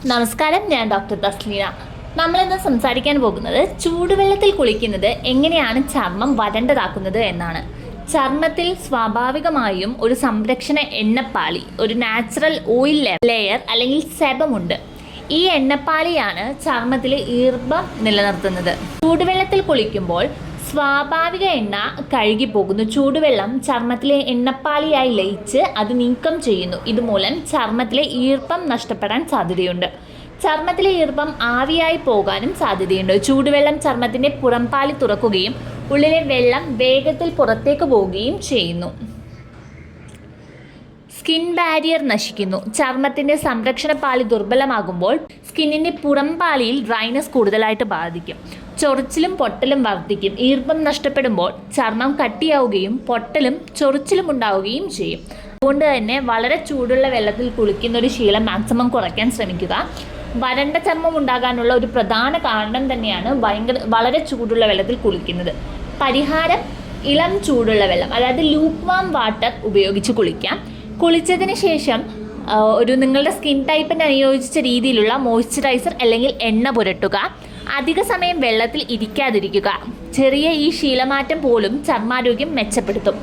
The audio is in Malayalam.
നമസ്കാരം, ഞാൻ ഡോക്ടർ തസ്ലീന. നമ്മളിന്ന് സംസാരിക്കാൻ പോകുന്നത് ചൂടുവെള്ളത്തിൽ കുളിക്കുന്നത് എങ്ങനെയാണ് ചർമ്മം വരണ്ടതാക്കുന്നത് എന്നാണ്. ചർമ്മത്തിൽ സ്വാഭാവികമായും ഒരു സംരക്ഷണ എണ്ണപ്പാളി, ഒരു നാച്ചുറൽ ഓയിൽ ലെയർ അല്ലെങ്കിൽ സെബമുണ്ട്. ഈ എണ്ണപ്പാളിയാണ് ചർമ്മത്തിലെ ഈർപ്പം നിലനിർത്തുന്നത്. ചൂടുവെള്ളത്തിൽ കുളിക്കുമ്പോൾ സ്വാഭാവിക എണ്ണ കഴുകിപ്പോകുന്നു. ചൂടുവെള്ളം ചർമ്മത്തിലെ എണ്ണപ്പാളിയായി ലയിച്ച് അത് നീക്കം ചെയ്യുന്നു. ഇതുമൂലം ചർമ്മത്തിലെ ഈർപ്പം നഷ്ടപ്പെടാൻ സാധ്യതയുണ്ട്. ചർമ്മത്തിലെ ഈർപ്പം ആവിയായി പോകാനും സാധ്യതയുണ്ട്. ചൂടുവെള്ളം ചർമ്മത്തിൻ്റെ പുറംപാളി തുറക്കുകയും ഉള്ളിലെ വെള്ളം വേഗത്തിൽ പുറത്തേക്ക് പോവുകയും ചെയ്യുന്നു. സ്കിൻ ബാരിയർ നശിക്കുന്നു. ചർമ്മത്തിൻ്റെ സംരക്ഷണ പാളി ദുർബലമാകുമ്പോൾ സ്കിന്നിൻ്റെ പുറംപാളിയിൽ ഡ്രൈനസ് കൂടുതലായിട്ട് ബാധിക്കും. ചൊറിച്ചിലും പൊട്ടലും വർദ്ധിക്കും. ഈർപ്പം നഷ്ടപ്പെടുമ്പോൾ ചർമ്മം കട്ടിയാവുകയും പൊട്ടലും ചൊറിച്ചിലും ഉണ്ടാവുകയും ചെയ്യും. അതുകൊണ്ട് തന്നെ വളരെ ചൂടുള്ള വെള്ളത്തിൽ കുളിക്കുന്ന ഒരു ശീലം മാക്സിമം കുറയ്ക്കാൻ ശ്രമിക്കുക. വരണ്ട ചർമ്മം ഉണ്ടാകാനുള്ള ഒരു പ്രധാന കാരണം തന്നെയാണ് വളരെ ചൂടുള്ള വെള്ളത്തിൽ കുളിക്കുന്നത്. പരിഹാരം: ഇളം ചൂടുള്ള വെള്ളം, അതായത് ലൂക്ക് വാം വാട്ടർ ഉപയോഗിച്ച് കുളിക്കാം. കുളിച്ചതിന് ശേഷം നിങ്ങളുടെ സ്കിൻ ടൈപ്പിന് അനുയോജിച്ച രീതിയിലുള്ള മോയ്സ്ചറൈസർ അല്ലെങ്കിൽ എണ്ണ പുരട്ടുക. അധിക സമയം വെള്ളത്തിൽ ഇരിക്കാതിരിക്കുക. ചെറിയ ഈ ശീലമാറ്റം പോലും ചർമ്മാരോഗ്യം മെച്ചപ്പെടുത്തും.